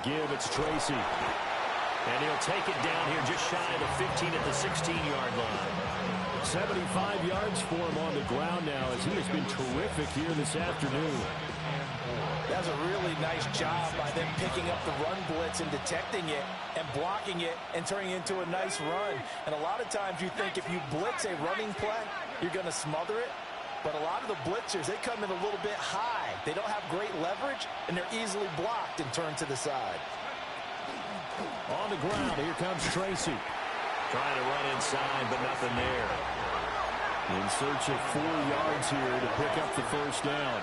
give. It's Tracy. And he'll take it down here just shy of the 15 at the 16-yard line. 75 yards for him on the ground now as he has been terrific here this afternoon. That's a really nice job by them picking up the run blitz and detecting it and blocking it and turning it into a nice run. And a lot of times you think if you blitz a running play, you're going to smother it. But a lot of the blitzers, they come in a little bit high. They don't have great leverage, and they're easily blocked and turned to the side. On the ground, here comes Tracy. Trying to run inside, but nothing there. In search of 4 yards here to pick up the first down.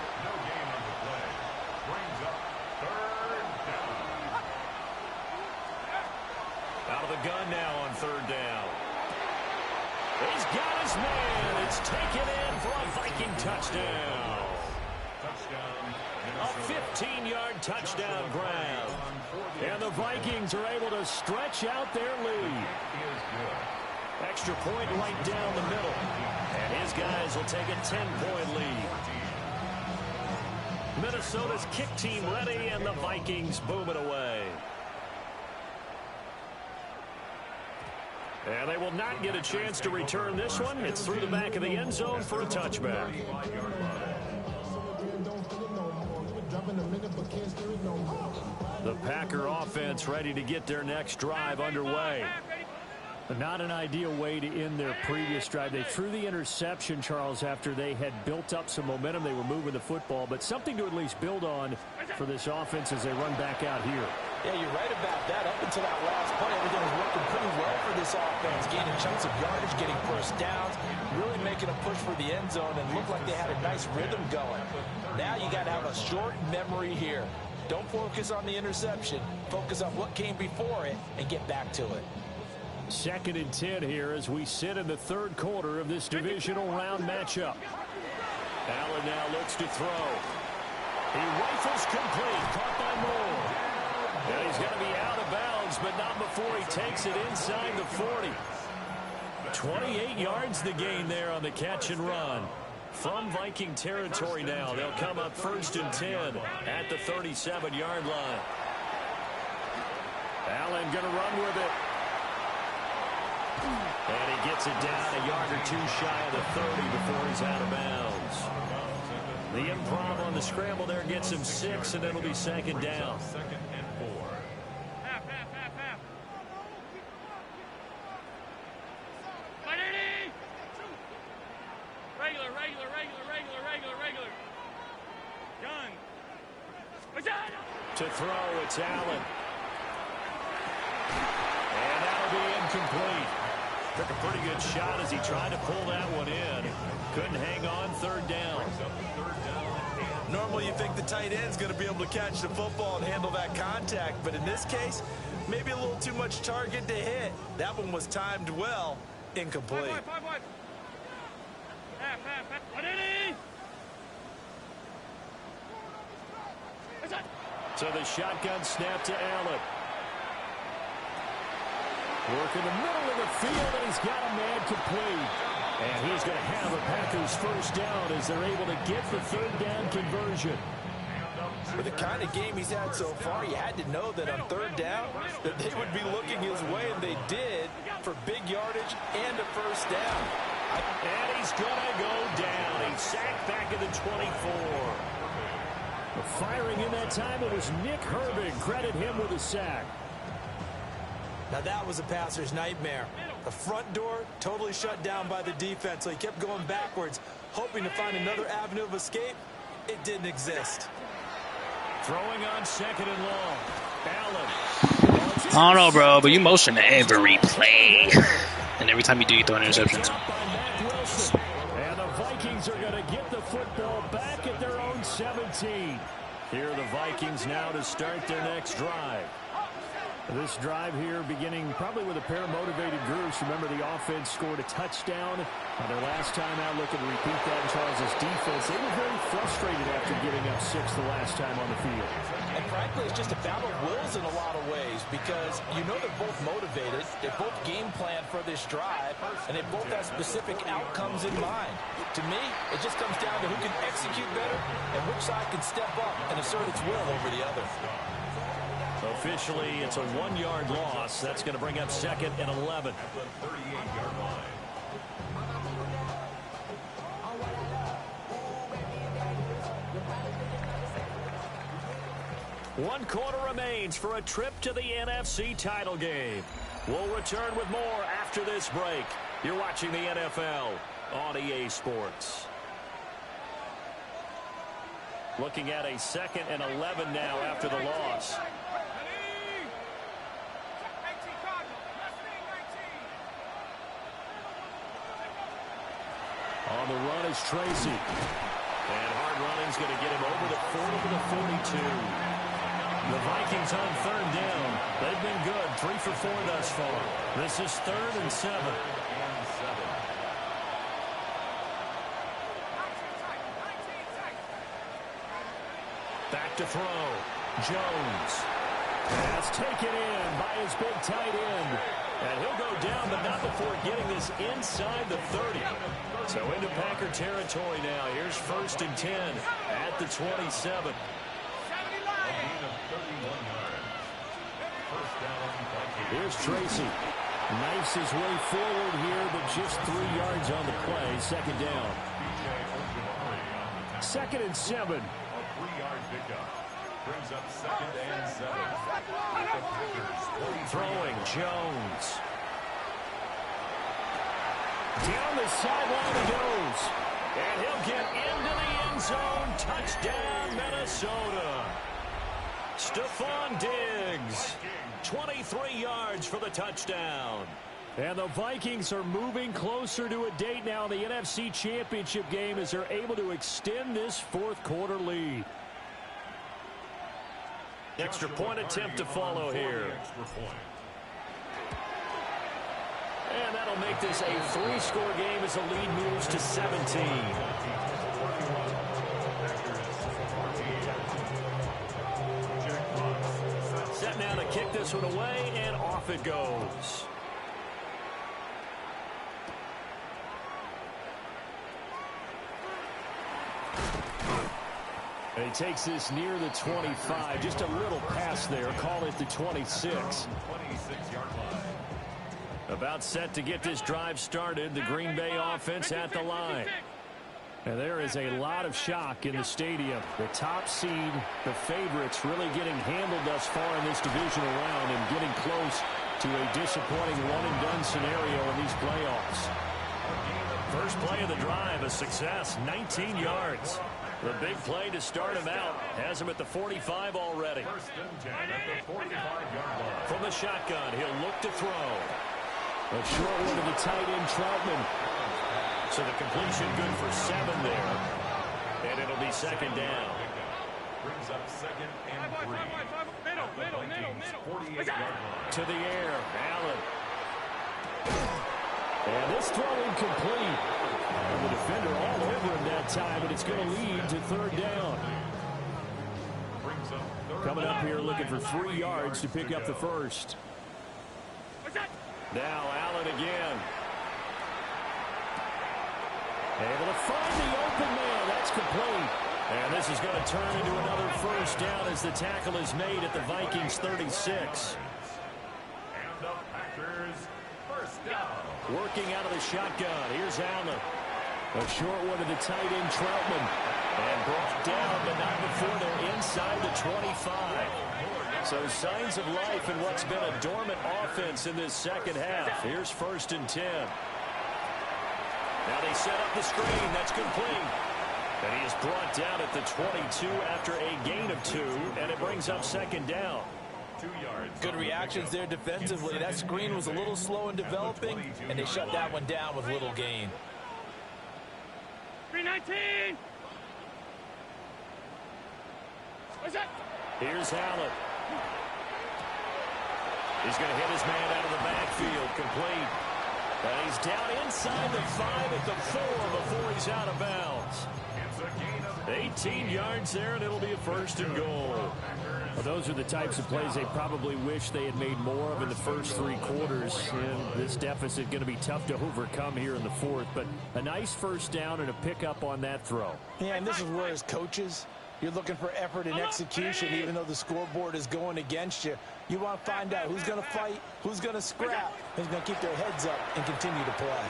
Out of the gun now on third down. He's got his man. It's taken in for a Viking touchdown. A 15-yard touchdown grab. And the Vikings are able to stretch out their lead. Extra point right down the middle. And his guys will take a 10-point lead. Minnesota's kick team ready, and the Vikings boom it away. And they will not get a chance to return this one. It's through the back of the end zone for a touchback. The Packer offense ready to get their next drive underway. Not an ideal way to end their previous drive. They threw the interception, Charles, after they had built up some momentum. They were moving the football, but something to at least build on for this offense as they run back out here. Yeah, you're right about that. Up until that last play, everything was working pretty well for this offense. Gaining chunks of yardage, getting first downs, really making a push for the end zone, and looked like they had a nice rhythm going. Now you got to have a short memory here. Don't focus on the interception. Focus on what came before it and get back to it. 2nd and 10 here as we sit in the third quarter of this divisional round matchup. Allen now looks to throw. He rifles complete. Caught by Moore. And he's going to be out of bounds, but not before he takes it inside the 40. 28 yards the gain there on the catch and run. From Viking territory now, they'll come up 1st and 10 at the 37-yard line. Allen going to run with it. And he gets it down a yard or two shy of the 30 before he's out of bounds. The improv on the scramble there gets him 6, and it'll be 2nd down. To throw, it's Allen. And that'll be incomplete. Took a pretty good shot as he tried to pull that one in. Couldn't hang on, 3rd down. Normally you think the tight end's going to be able to catch the football and handle that contact, but in this case, maybe a little too much target to hit. That one was timed well, incomplete. So the shotgun snap to Allen. Work in the middle of the field, and he's got a man complete. And he's going to have the Packers first down as they're able to get the 3rd down conversion. With the kind of game he's had so far, you had to know that on 3rd down that they would be looking his way, and they did, for big yardage and a first down. And he's going to go down. He's sacked back at the 24. Firing in that time, it was Nick Herbig. Credit him with a sack. Now that was a passer's nightmare. The front door totally shut down by the defense, so he kept going backwards, hoping to find another avenue of escape. It didn't exist. Throwing on 2nd and long. Allen. I don't know, bro, but you motion every play. And every time you do, you throw an interception. And the Vikings are going to get the football back at their own 17. Here are the Vikings now to start their next drive. This drive here beginning probably with a pair of motivated groups. Remember, the offense scored a touchdown on their last time out. Looking to repeat that in Charles' defense. They were very frustrated after giving up 6 the last time on the field. And frankly, it's just a battle of wills in a lot of ways because you know they're both motivated. They both game plan for this drive, and they both have specific outcomes in mind. To me, it just comes down to who can execute better and which side can step up and assert its will over the other. A officially it's a 1-yard loss. That's going to bring up 2nd and 11. At the 38-yard line. One quarter remains for a trip to the NFC title game. We'll return with more after this break. You're watching the NFL on EA Sports. Looking at a 2nd and 11 now after the loss. On the run is Tracy. And hard running's going to get him over the 40 to the 42. The Vikings on 3rd down. They've been good, 3 for 4 thus far. This is 3rd and 7. Back to throw. Jones. That's taken in by his big tight end. And he'll go down, but not before getting this inside the 30. So into Packer territory now. Here's 1st and 10 at the 27. Here's Tracy. Knifes his way forward here, but just 3 yards on the play. 2nd down. 2nd and 7. A 3-yard pickup. Brings up 2nd and 7. Throwing Jones. Down the sideline he goes. And he'll get into the end zone. Touchdown, Minnesota. Stephon Diggs. 23 yards for the touchdown. And the Vikings are moving closer to a date now in the NFC Championship game as they're able to extend this 4th quarter lead. Extra point attempt to follow here. And that'll make this a 3-score game as the lead moves to 17. Set now to kick this one away, and off it goes. And he takes this near the 25. Just a little pass there. Call it the 26. 26-yard line. About set to get this drive started. The Green Bay offense at the line. And there is a lot of shock in the stadium. The top seed, the favorites, really getting handled thus far in this divisional round and getting close to a disappointing one-and-done scenario in these playoffs. First play of the drive, a success, 19 yards. The big play to start him out has him at the 45 already. 1st and 10 at the 45-yard line. From the shotgun, he'll look to throw. A short one to the tight end, Troutman. So the completion good for 7 there. And it'll be 2nd down. Brings up 2nd and 3. Middle. 48-yard line. To the air, Allen. And this throw incomplete. And the defender all over him that time, but it's going to lead to 3rd down. Brings up 3rd. Coming up here looking for 3 yards to pick up the first. Now Allen again. Able to find the open man. That's complete. And this is going to turn into another 1st down as the tackle is made at the Vikings 36. And the Packers 1st down. Working out of the shotgun. Here's Allen. A short one to the tight end, Troutman. And brought down, but not before they're inside the 25. So signs of life in what's been a dormant offense in this 2nd half. Here's 1st and 10. Now they set up the screen. That's complete. And he is brought down at the 22 after a gain of 2, and it brings up 2nd down. 2 yards. Good reactions there defensively. That screen was a little slow in developing, and they shut that one down with little gain. 319. What's that? Here's Allen. He's going to hit his man out of the backfield. Complete. And he's down inside the 5 at the 4 before he's out of bounds. 18 yards there, and it'll be a 1st and goal. Well, those are the types of plays they probably wish they had made more of in the first 3 quarters. And this deficit going to be tough to overcome here in the 4th. But a nice 1st down and a pickup on that throw. Yeah, and this is where as coaches, You're looking for effort and execution, even though the scoreboard is going against you. You want to find out who's going to fight, who's going to scrap, who's going to keep their heads up and continue to play.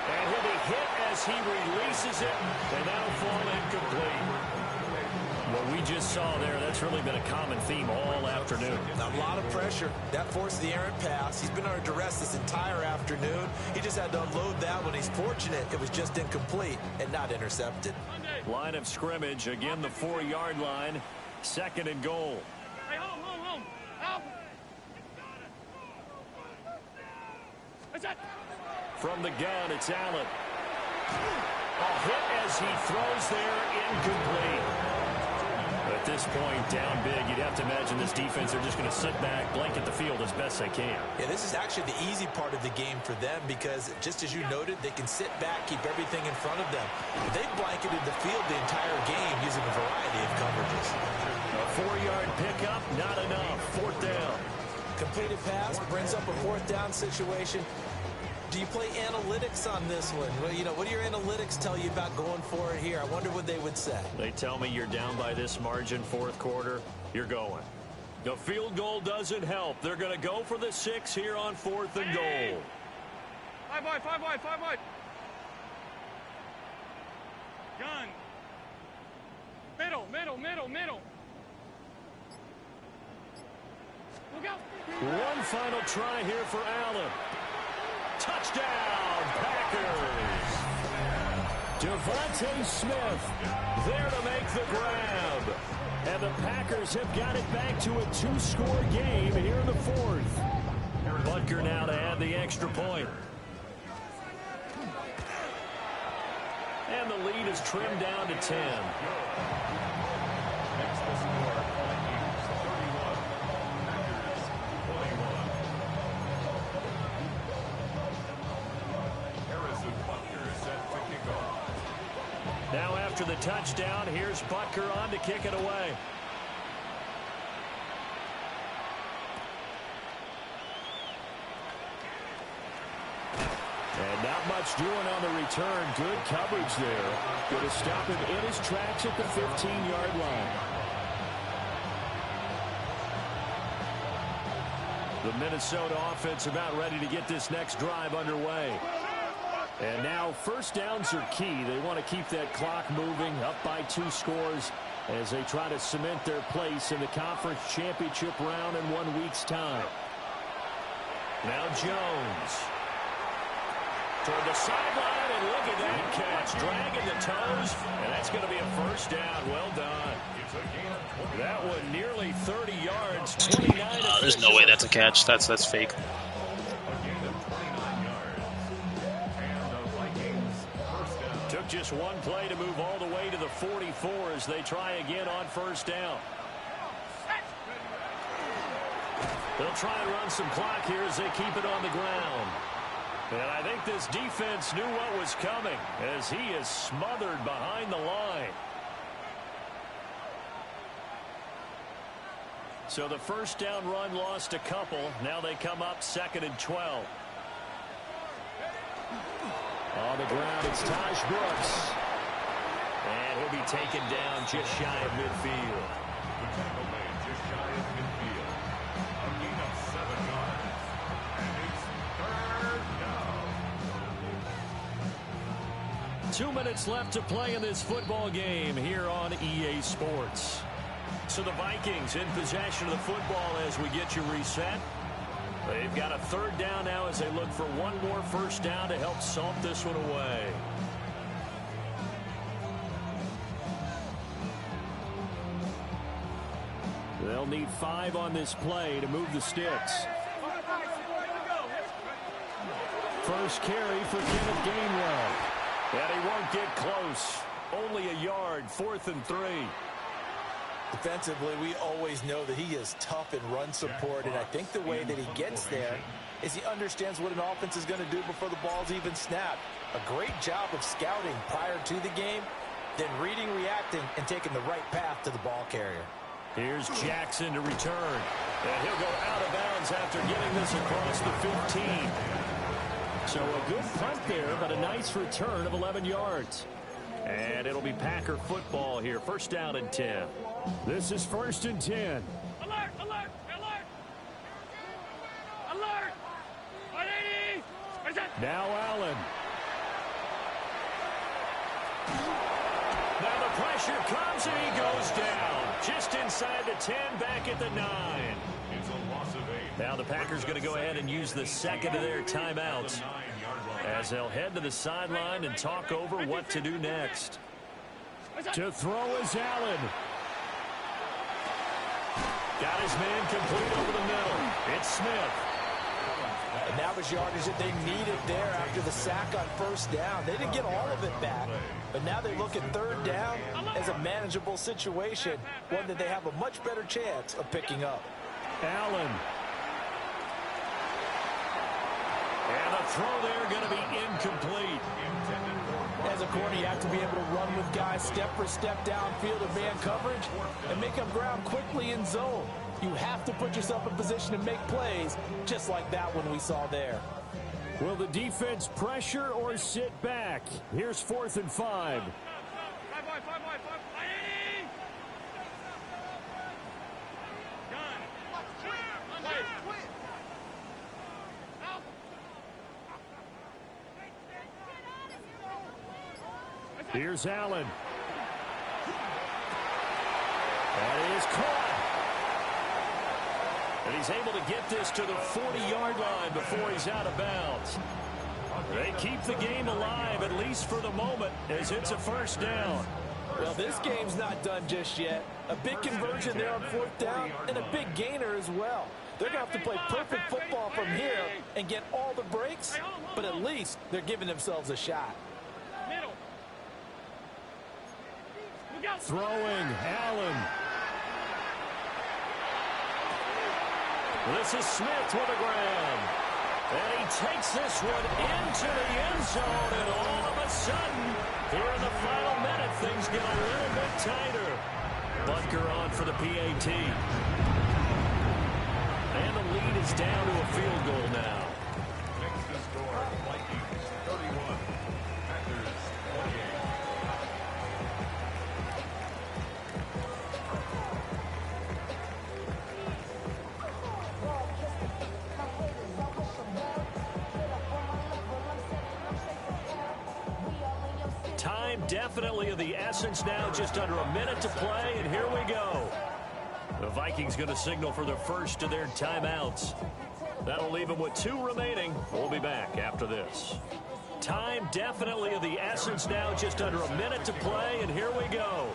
And he'll be hit as he releases it, and that'll fall incomplete. What we just saw there, that's really been a common theme all afternoon. A lot of pressure. That forced the errant pass. He's been under duress this entire afternoon. He just had to unload that one. He's fortunate it was just incomplete and not intercepted. Line of scrimmage, again the 4-yard line. 2nd and goal. Hey, home. Help. What's that? From the gun, it's Allen. A hit as he throws there, incomplete. At this point, down big, you'd have to imagine this defense, they're just going to sit back, blanket the field as best they can. Yeah, this is actually the easy part of the game for them because, just as you noted, they can sit back, keep everything in front of them. They've blanketed the field the entire game using a variety of coverages. A 4-yard pickup, not enough. 4th down. Completed pass brings up a 4th down situation. Do you play analytics on this one? Well, you know, what do your analytics tell you about going for it here? I wonder what they would say. They tell me you're down by this margin, 4th quarter, you're going. The field goal doesn't help. They're going to go for the 6 here on 4th and goal. 5 wide. Gun. Middle. Look out. One final try here for Allen. Touchdown, Packers. Devontae Smith there to make the grab. And the Packers have got it back to a 2-score game here in the 4th. Butker now to add the extra point. And the lead is trimmed down to 10. Next to score, Vikings 31, Packers 21. Harrison Butker set to kick off. Now after the touchdown, here's Butker on to kick it away. And not much doing on the return. Good coverage there. Going to stop him in his tracks at the 15-yard line. The Minnesota offense about ready to get this next drive underway. And now 1st downs are key. They want to keep that clock moving, up by 2 scores as they try to cement their place in the conference championship round in 1 week's time. Now Jones. Toward the sideline, and look at that catch. Dragging the toes, and that's going to be a 1st down. Well done. That one nearly 30 yards. 29. There's no way that's a catch. That's fake. Took just one play to move all the way to the 44 as they try again on 1st down. They'll try and run some clock here as they keep it on the ground. And I think this defense knew what was coming as he is smothered behind the line. So the 1st down run lost a couple. Now they come up 2nd and 12. On the ground, it's Taj Brooks. And he'll be taken down just shy of midfield. The tackle made just shy of midfield. A gain of 7 yards. And it's 3rd down. 2 minutes left to play in this football game here on EA Sports. So the Vikings in possession of the football as we get you reset. They've got a 3rd down now as they look for one more 1st down to help salt this one away. They'll need 5 on this play to move the sticks. First carry for Kenneth Gainwell. And he won't get close. Only a yard, 4th and 3. Defensively, we always know that he is tough in run support, and I think the way that he gets there is he understands what an offense is going to do before the ball's even snapped. A great job of scouting prior to the game, then reading, reacting, and taking the right path to the ball carrier. Here's Jackson to return. And he'll go out of bounds after getting this across the 15. So a good punt there, but a nice return of 11 yards. And it'll be Packer football here. First down and 10. This is 1st and 10. Alert! Alert! Alert! Alert! 180! Now Allen. Now the pressure comes and he goes down. Just inside the 10, back at the 9. It's a loss of 8. Now the Packers going to go ahead and use the second of their timeouts as they'll head to the sideline and talk over what to do next. To throw is Allen. Got his man complete over the middle. It's Smith. And that was yardage that they needed there after the sack on first down. They didn't get all of it back, but now they look at third down as a manageable situation, one that they have a much better chance of picking up. Allen. And the throw there going to be incomplete. As a corner, you have to be able to run with guys step for step downfield in man coverage and make up ground quickly in zone. You have to put yourself in position to make plays just like that one we saw there. Will the defense pressure or sit back? Here's 4th and 5. 5 wide, 5 wide, 5 180! Gun. Here's Allen. That is caught. And he's able to get this to the 40-yard line before he's out of bounds. They keep the game alive, at least for the moment, as it's a first down. Well, this game's not done just yet. A big conversion there on 4th down and a big gainer as well. They're going to have to play perfect football from here and get all the breaks, but at least they're giving themselves a shot. Middle. Throwing, Allen. This is Smith with the ground. And he takes this one into the end zone, and all of a sudden, here in the final minute, things get a little bit tighter. Butker on for the PAT. And the lead is down to a field goal now. Makes the score Vikings 31, Packers 28. Time definitely of the essence now, just under a minute to play, and here we go. The Vikings going to signal for the first of their timeouts. That'll leave them with 2 remaining. We'll be back after this. Time definitely of the essence now, just under a minute to play, and here we go.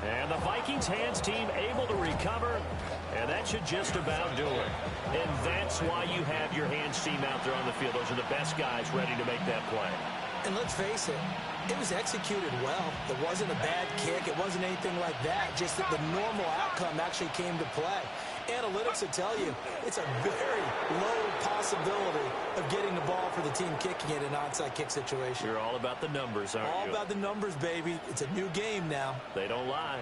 And the Vikings hands team able to recover, and that should just about do it. And that's why you have your hands team out there on the field. Those are the best guys ready to make that play. And let's face it, it was executed well. It wasn't a bad kick. It wasn't anything like that. Just that the normal outcome actually came to play. Analytics will tell you it's a very low possibility of getting the ball for the team kicking it in an onside kick situation. You're all about the numbers, aren't you? All about the numbers, baby. It's a new game now. They don't lie.